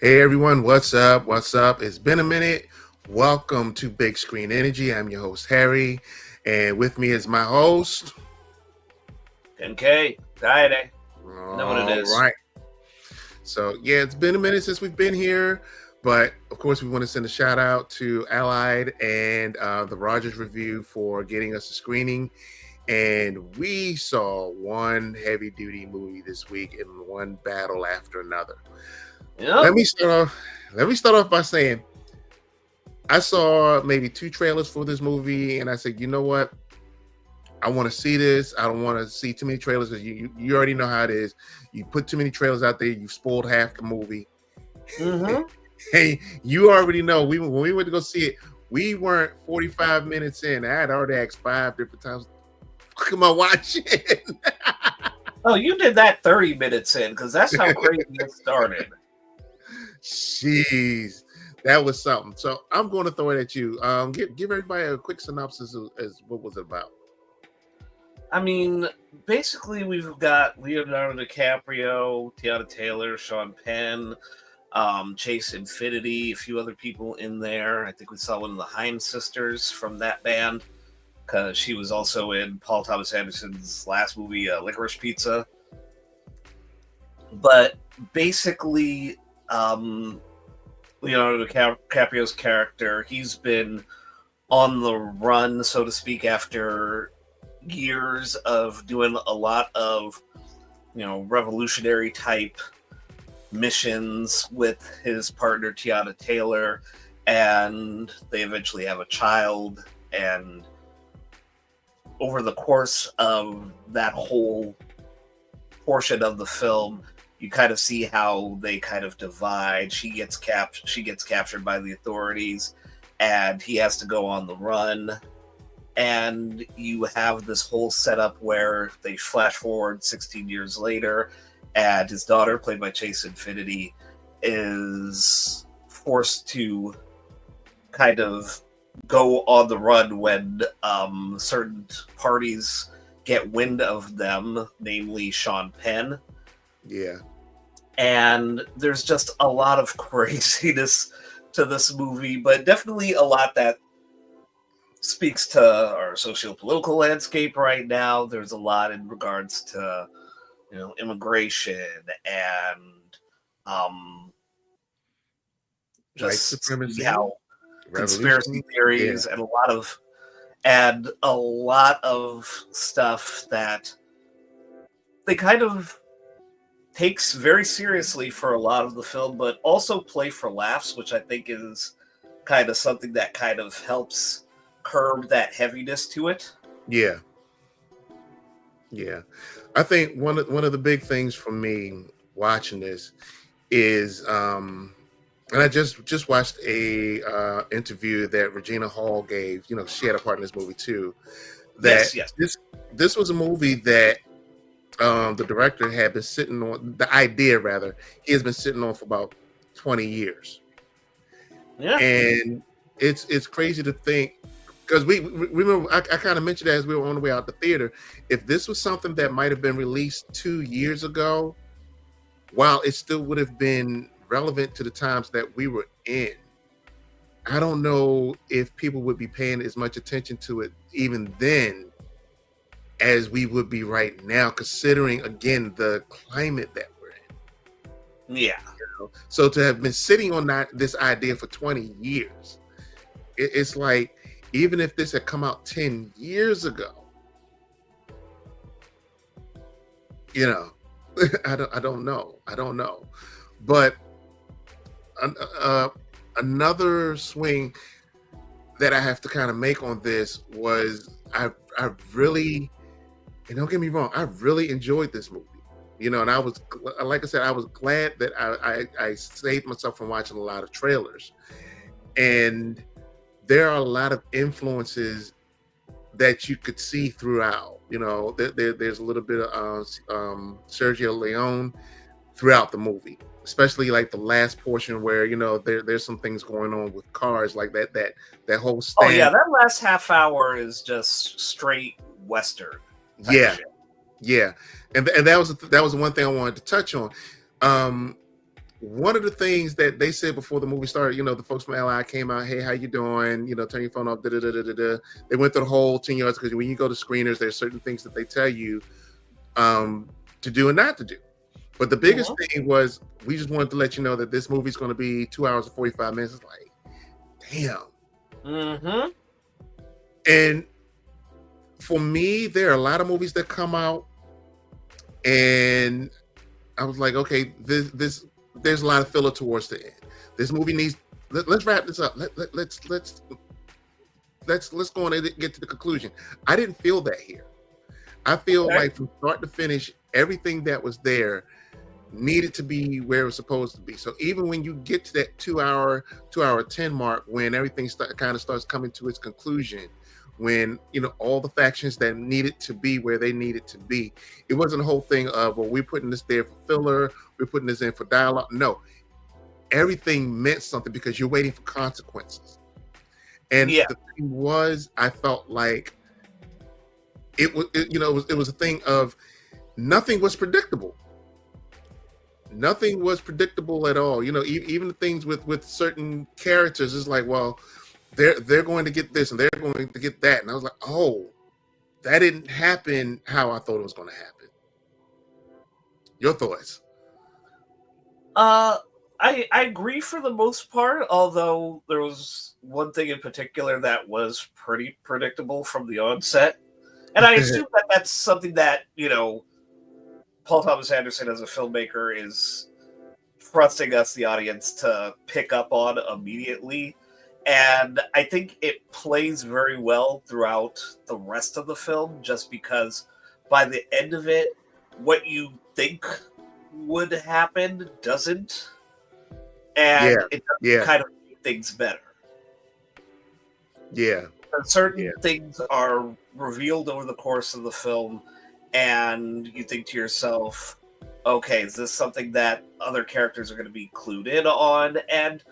Hey everyone, what's up? What's up? It's been a minute. Welcome to Big Screen Energy. I'm your host, Harry, and with me is my host. 10K, Friday. You know what it All is. right. So, yeah, it's been a minute since we've been here, but of course, we want to send a shout out to Allied and the Rogers Review for getting us a screening. And we saw one heavy duty movie this week in one battle after another. Yep. Let me start off. Let me start off by saying I saw maybe two trailers for this movie, and I said, you know what? I want to see this. I don't want to see too many trailers because you already know how it is. You put too many trailers out there, you've spoiled half the movie. Mm-hmm. Hey, you already know. When we went to go see it, we weren't 45 minutes in. I had already asked 5 different times, "What am I watching?" Oh, you did that 30 minutes in because that's how crazy it started. Jeez, that was something. So I'm going to throw it at you. Give everybody a quick synopsis as what was it about. I mean, basically, we've got Leonardo DiCaprio, Tiana Taylor, Sean Penn, Chase Infinity, a few other people in there. I think we saw one of the Hines sisters from that band because she was also in Paul Thomas Anderson's last movie, Licorice Pizza. But basically, Leonardo DiCaprio's character, he's been on the run, so to speak, after years of doing a lot of, revolutionary type missions with his partner Tiana Taylor, and they eventually have a child. And over the course of that whole portion of the film, you kind of see how they kind of divide. She gets captured by the authorities, and he has to go on the run. And you have this whole setup where they flash forward 16 years later, and his daughter, played by Chase Infinity, is forced to kind of go on the run when certain parties get wind of them, namely Sean Penn. Yeah. And there's just a lot of craziness to this movie, but definitely a lot that speaks to our socio-political landscape right now. There's a lot in regards to, immigration and White just supremacy, how conspiracy revolution. Yeah. theories and a lot of stuff that they kind of takes very seriously for a lot of the film, but also play for laughs, which I think is kind of something that kind of helps curb that heaviness to it. Yeah. Yeah. I think one of the big things for me watching this is and I just watched a interview that Regina Hall gave. You know, she had a part in this movie too. That Yes, yes. this was a movie that the director had been sitting on, the idea rather, he has been sitting on for about 20 years. Yeah. And it's crazy to think because we remember I kind of mentioned that as we were on the way out the theater. If this was something that might have been released 2 years ago, while it still would have been relevant to the times that we were in, I don't know if people would be paying as much attention to it even then as we would be right now, considering again the climate that we're in. Yeah. So to have been sitting on this idea for 20 years, it's like even if this had come out 10 years ago, you know, I don't know, but another swing that I have to kind of make on this was I really, and don't get me wrong, I really enjoyed this movie. You know, and I was, like I said, I was glad that I saved myself from watching a lot of trailers. And there are a lot of influences that you could see throughout. You know, there's a little bit of Sergio Leone throughout the movie, especially like the last portion where there's some things going on with cars like that whole Oh yeah, stand. that last half hour is just straight Western type Yeah, shit. yeah, and that was the one thing I wanted to touch on. Um, one of the things that they said before the movie started, the folks from LI came out, hey, how you doing? Turn your phone off. Da, da, da, da, da, da. They went through the whole 10 yards because when you go to screeners, there's certain things that they tell you to do and not to do. But the biggest thing was we just wanted to let you know that this movie's going to be 2 hours and 45 minutes. It's like, damn. Mm-hmm. And for me, there are a lot of movies that come out, and I was like, okay, this there's a lot of filler towards the end. This movie needs. Let's wrap this up. Let's go on and get to the conclusion. I didn't feel that here. I feel like from start to finish, everything that was there needed to be where it was supposed to be. So even when you get to that 2 hour 10 mark, when everything kind of starts coming to its conclusion, when all the factions that needed to be where they needed to be, it wasn't a whole thing of, well, we're putting this there for filler, we're putting this in for dialogue. No, everything meant something because you're waiting for consequences. And the thing was, I felt like it was a thing of nothing was predictable. Nothing was predictable at all. Even the things with certain characters is like, well, they're going to get this and they're going to get that. And I was like, oh, that didn't happen how I thought it was going to happen. Your thoughts? I agree for the most part, although there was one thing in particular that was pretty predictable from the onset. And I assume that that's something that, Paul Thomas Anderson as a filmmaker is trusting us, the audience, to pick up on immediately. And I think it plays very well throughout the rest of the film, just because by the end of it, what you think would happen doesn't. And it does kind of make things better. Yeah. Certain things are revealed over the course of the film, and you think to yourself, okay, is this something that other characters are going to be clued in on? And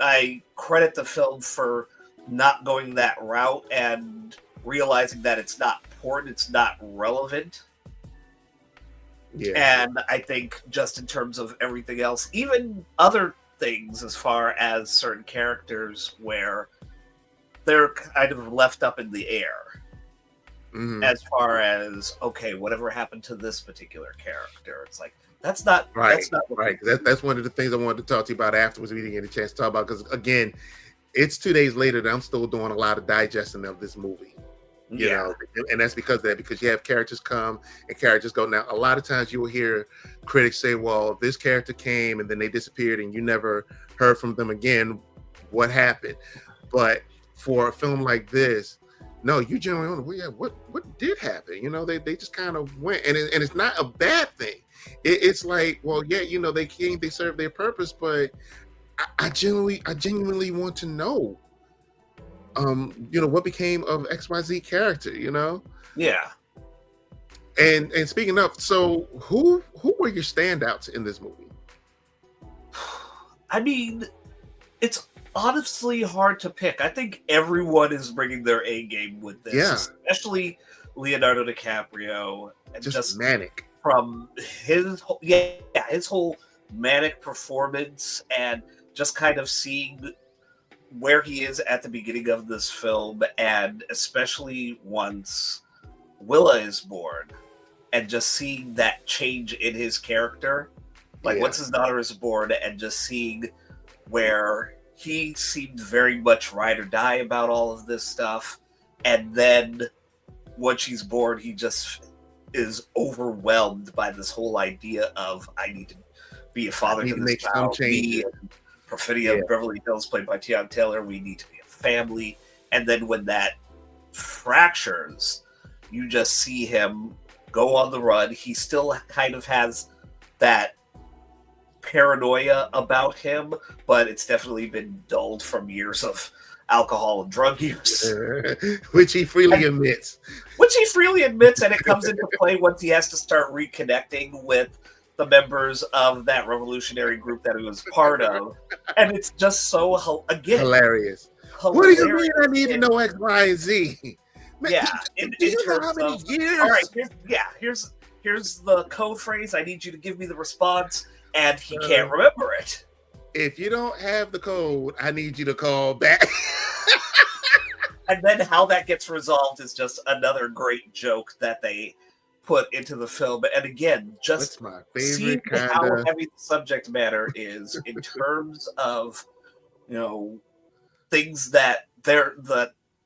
I credit the film for not going that route and realizing that it's not important, it's not relevant. Yeah. And I think just in terms of everything else, even other things as far as certain characters where they're kind of left up in the air. Mm-hmm. As far as, okay, whatever happened to this particular character, it's like that's not right. That's not right. That's one of the things I wanted to talk to you about afterwards. We didn't get a chance to talk about because again, it's 2 days later that I'm still doing a lot of digesting of this movie. You know, and that's because you have characters come and characters go. Now, a lot of times you will hear critics say, "Well, this character came and then they disappeared, and you never heard from them again. What happened?" But for a film like this, no, you generally wonder, well, yeah, what did happen? They just kind of went, and it's not a bad thing. It's like, well, yeah, they came, they served their purpose, but I genuinely want to know, what became of XYZ character, Yeah. And speaking of, so who were your standouts in this movie? I mean, it's honestly hard to pick. I think everyone is bringing their A game with this, especially Leonardo DiCaprio, and just manic from his whole manic performance, and just kind of seeing where he is at the beginning of this film, and especially once Willa is born, and just seeing that change in his character, like once his daughter is born, and just seeing where he seemed very much ride or die about all of this stuff. And then once she's born, he just is overwhelmed by this whole idea of, I need to be a father to this child. Me and Perfidia Beverly Hills, played by Tiana Taylor, we need to be a family. And then when that fractures, you just see him go on the run. He still kind of has that paranoia about him, but it's definitely been dulled from years of alcohol and drug use, which he freely admits. And it comes into play once he has to start reconnecting with the members of that revolutionary group that he was part of, and it's just so hilarious. What do you mean I need to know X, Y, and Z? Yeah, do you know how many years? All right, here's the code phrase. I need you to give me the response and he can't remember it. If you don't have the code, I need you to call back. And then how that gets resolved is just another great joke that they put into the film. And again, just my seeing favorite how kind of. heavy the subject matter is in terms of, things that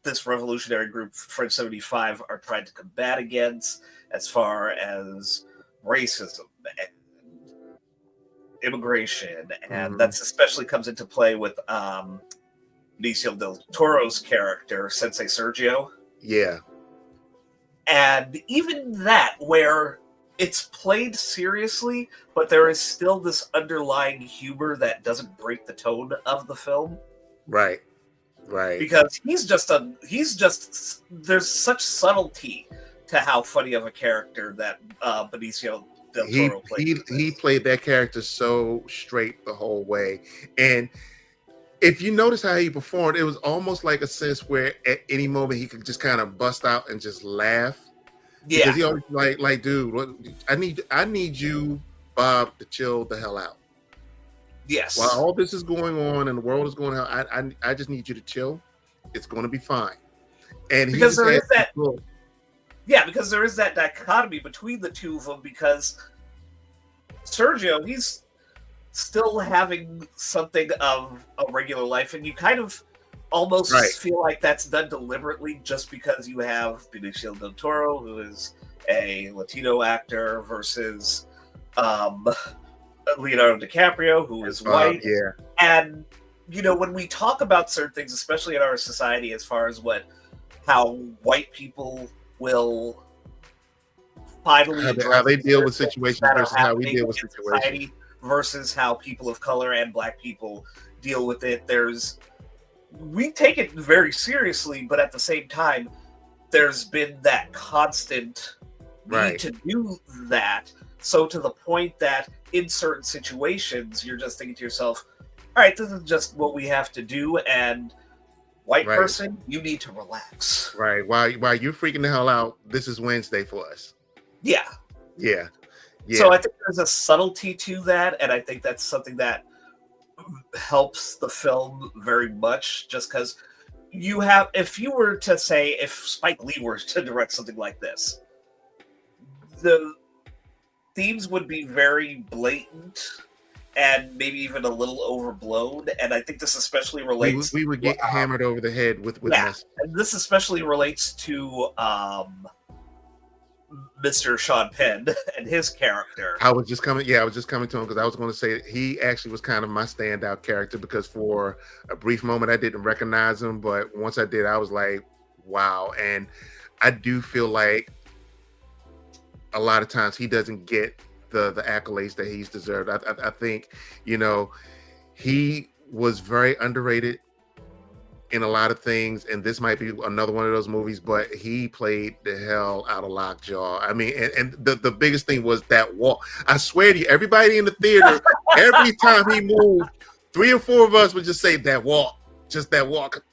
this revolutionary group, French 75, are trying to combat against, as far as racism and immigration, and that's especially comes into play with Benicio del Toro's character, Sensei Sergio. Yeah. And even that, where it's played seriously, but there is still this underlying humor that doesn't break the tone of the film. Right. Because there's such subtlety to how funny of a character that Benicio del Toro played. He played that character so straight the whole way. And if you notice how he performed, it was almost like a sense where at any moment he could just kind of bust out and just laugh. Yeah. Because he always like, dude, I need you, Bob, to chill the hell out. Yes. While all this is going on and the world is going on, I just need you to chill. It's going to be fine. And because there is that. Yeah, because there is that dichotomy between the two of them. Because Sergio, he's still having something of a regular life, and you kind of almost feel like that's done deliberately, just because you have Benicio del Toro, who is a Latino actor, versus Leonardo DiCaprio, who is white. Yeah. And when we talk about certain things, especially in our society, as far as how white people will finally how they deal with situations versus how we deal with situations, versus how people of color and black people deal with it. We take it very seriously, but at the same time, there's been that constant need to do that. So to the point that in certain situations, you're just thinking to yourself, all right, this is just what we have to do, and white person, you need to relax. Right. While you're freaking the hell out, this is Wednesday for us. Yeah. So I think there's a subtlety to that, and I think that's something that helps the film very much, just because if you were to say, if Spike Lee were to direct something like this, the themes would be very blatant and maybe even a little overblown, and I think this especially relates. We would get hammered over the head with mess. And this especially relates to Mr. Sean Penn and his character. I was just coming to him because I was going to say he actually was kind of my standout character, because for a brief moment I didn't recognize him, but once I did, I was like, wow. And I do feel like a lot of times he doesn't get the accolades that he's deserved. I think, he was very underrated in a lot of things, and this might be another one of those movies, but he played the hell out of Lockjaw. I mean, and the biggest thing was that walk. I swear to you, everybody in the theater, every time he moved, 3 or 4 of us would just say that walk, just that walk.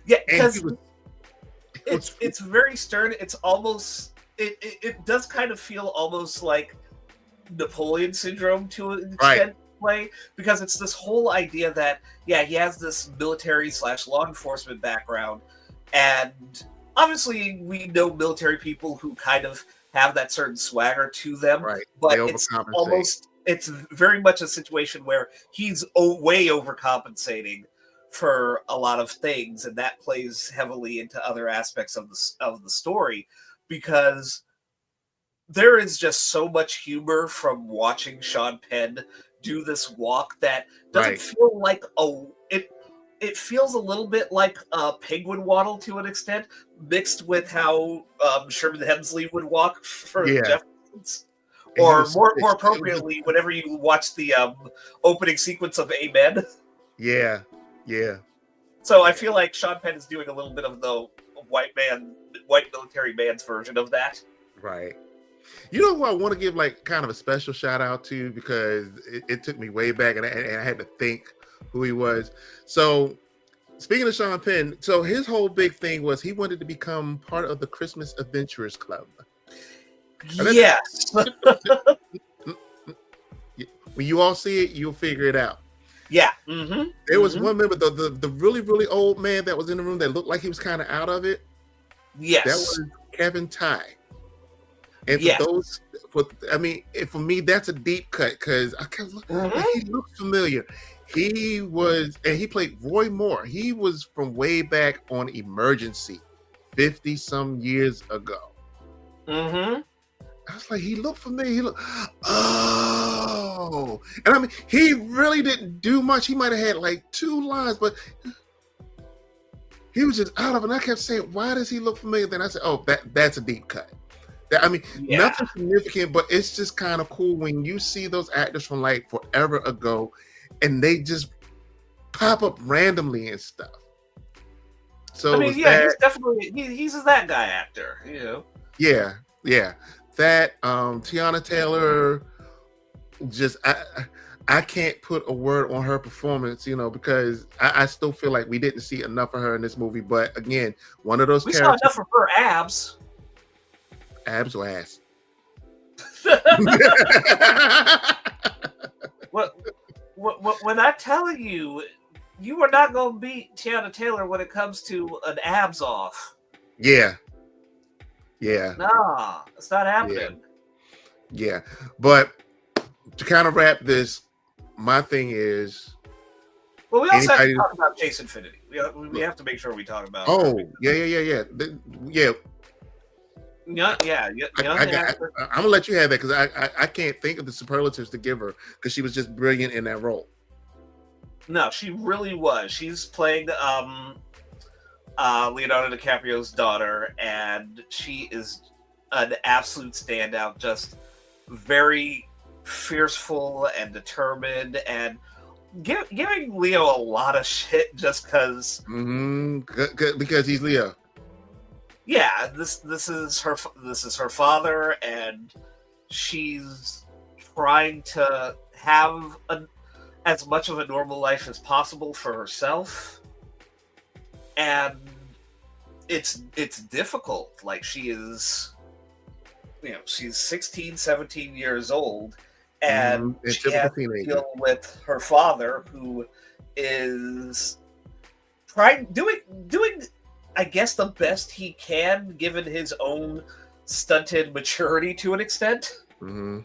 Yeah, because it's very stern. It's almost it does kind of feel almost like Napoleon syndrome to an extent. Play, because it's this whole idea that he has this military / law enforcement background, and obviously we know military people who kind of have that certain swagger to them, but it's very much a situation where he's way overcompensating for a lot of things, and that plays heavily into other aspects of the story, because there is just so much humor from watching Sean Penn do this walk that doesn't feel like it feels a little bit like a penguin waddle to an extent, mixed with how Sherman Hemsley would walk for Jeffersons. Or more appropriately, whenever you watch the opening sequence of Amen. Yeah. So I feel like Sean Penn is doing a little bit of the white military man's version of that. Right. You know who I want to give kind of a special shout out to, because it took me way back and I had to think who he was. So speaking of Sean Penn, so his whole big thing was he wanted to become part of the Christmas Adventurers Club. Yes. when you all see it, you'll figure it out. Yeah. Mm-hmm. There was one member, the really, really old man that was in the room that looked like he was kind of out of it. That Yes. was Kevin Ty. And for Yes. those, for me, that's a deep cut because I kept looking, he looked familiar. He was, and he played Roy Moore. He was from way back on Emergency, 50 some years ago. Mm-hmm. I was like, he looked familiar. He looked, oh, and I mean, he really didn't do much. He might have had like 2 lines, but he was just out of it. And I kept saying, why does he look familiar? Then I said, oh, that's a deep cut. Nothing significant, but it's just kind of cool when you see those actors from like forever ago, and they just pop up randomly and stuff. So he's definitely he's a that guy actor, you know. Yeah. That Tiana Taylor, just I can't put a word on her performance, you know, because I still feel like we didn't see enough of her in this movie. But again, one of those characters. We saw enough of her abs. Abs or ass? When I tell you, you are not going to beat Tiana Taylor when it comes to an abs off. Yeah. Nah, it's not happening. Yeah. But to kind of wrap this, my thing is. Well, we also have to talk about Chase Infinity. We have to make sure we talk about. Oh, yeah. Yeah. I'm gonna let you have that because I can't think of the superlatives to give her because she was just brilliant in that role. No, she really was. She's playing Leonardo DiCaprio's daughter, and she is an absolute standout. Just very fearful and determined, and giving Leo a lot of shit just because. Because he's Leo. Yeah, this is her father, and she's trying to have as much of a normal life as possible for herself, and it's difficult. Like, she is, she's 16, 17 years old, and she has to deal with her father, who is doing I guess the best he can, given his own stunted maturity to an extent. Mm-hmm.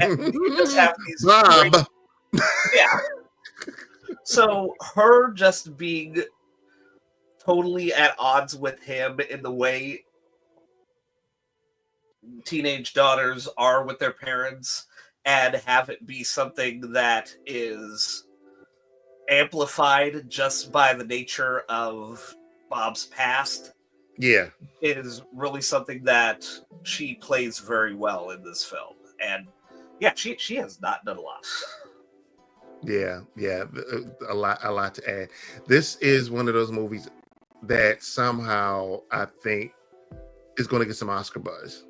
And you just have these Bob. Yeah. So her just being totally at odds with him in the way teenage daughters are with their parents, and have it be something that is amplified just by the nature of Bob's past, is really something that she plays very well in this film. And she has not done a lot. A lot to add. This is one of those movies that somehow I think is going to get some Oscar buzz.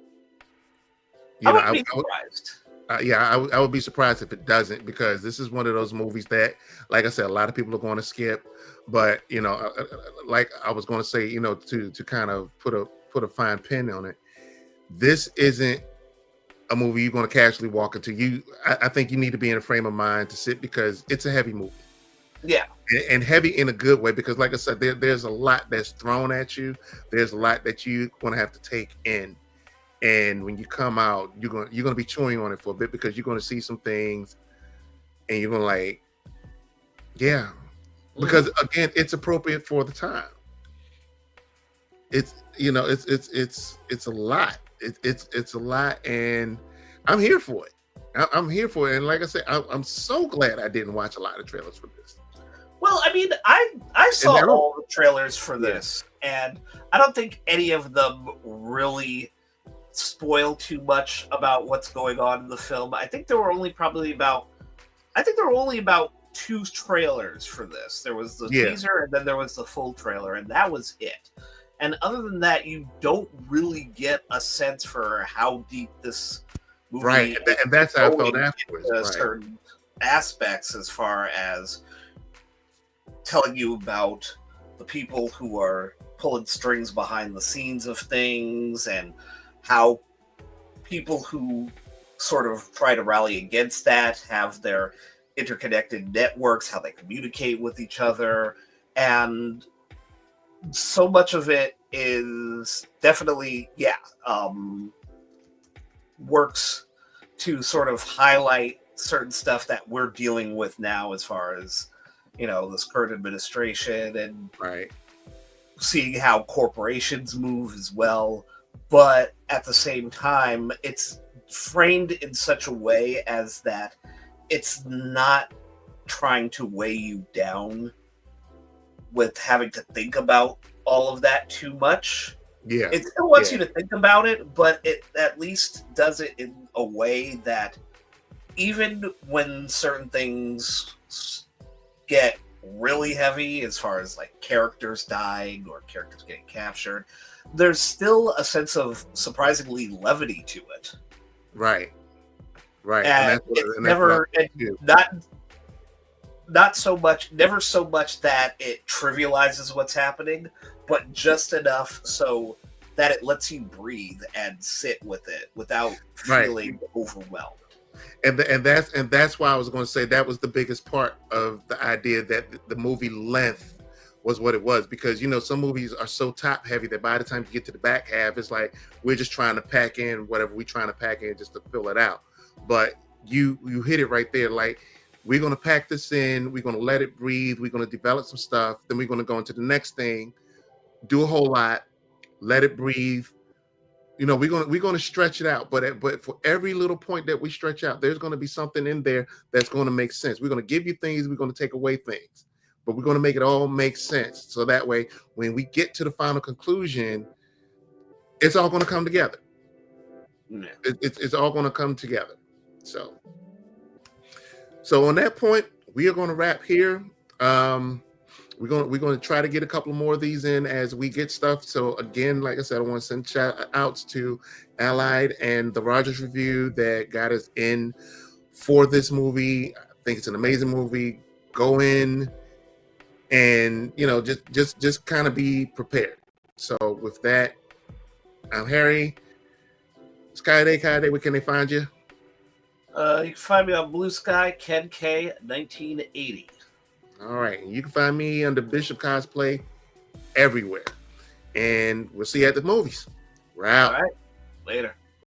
I would be surprised. I would be surprised if it doesn't, because this is one of those movies that, like I said, a lot of people are going to skip. But like I was going to say, to kind of put a fine pin on it, this isn't a movie you're going to casually walk into. I think you need to be in a frame of mind to sit, because it's a heavy movie. Yeah, and heavy in a good way, because, like I said, there's a lot that's thrown at you. There's a lot that you're going to have to take in. And when you come out, you're gonna be chewing on it for a bit, because you're gonna see some things, and you're gonna because again, it's appropriate for the time. It's it's a lot. It's a lot, and I'm here for it. I'm here for it, and like I said, I'm so glad I didn't watch a lot of trailers for this. Well, I mean, I saw all the trailers for this, and I don't think any of them really spoil too much about what's going on in the film. I think there were only about 2 trailers for this. There was the teaser, and then there was the full trailer, and that was it. And other than that, you don't really get a sense for how deep this movie is. And that's how I felt afterwards. Certain aspects, as far as telling you about the people who are pulling strings behind the scenes of things, and how people who sort of try to rally against that, have their interconnected networks, how they communicate with each other. And so much of it is definitely, works to sort of highlight certain stuff that we're dealing with now as far as, this current administration and Right. seeing how corporations move as well. But at the same time, it's framed in such a way as that it's not trying to weigh you down with having to think about all of that too much. Yeah. It still wants you to think about it, but it at least does it in a way that even when certain things get really heavy, as far as like characters dying or characters getting captured, there's still a sense of surprisingly levity to it. Right. Right. And it's never not so much, never so much that it trivializes what's happening, but just enough so that it lets you breathe and sit with it without feeling overwhelmed. And that's why I was going to say that was the biggest part of the idea that the movie length was what it was, because some movies are so top heavy that by the time you get to the back half, it's like we're just trying to pack in whatever we're trying to pack in just to fill it out. But you hit it right there, like, we're going to pack this in, we're going to let it breathe, we're going to develop some stuff, then we're going to go into the next thing, do a whole lot, let it breathe. We're going to stretch it out, but for every little point that we stretch out, there's going to be something in there that's going to make sense. We're going to give you things, we're going to take away things, but we're going to make it all make sense. So that way, when we get to the final conclusion, it's all going to come together. Yeah. It's all going to come together. So on that point, we are going to wrap here. We're going to try to get a couple more of these in as we get stuff. So again, like I said, I want to send shout outs to Allied and the Rogers Review that got us in for this movie. I think it's an amazing movie. Go in and just kind of be prepared. So with that, I'm Harry. Skyday, where can they find you? You can find me on Blue Sky, Ken K 1980. All right. You can find me under Bishop Cosplay everywhere. And we'll see you at the movies. We're out. All right. Later.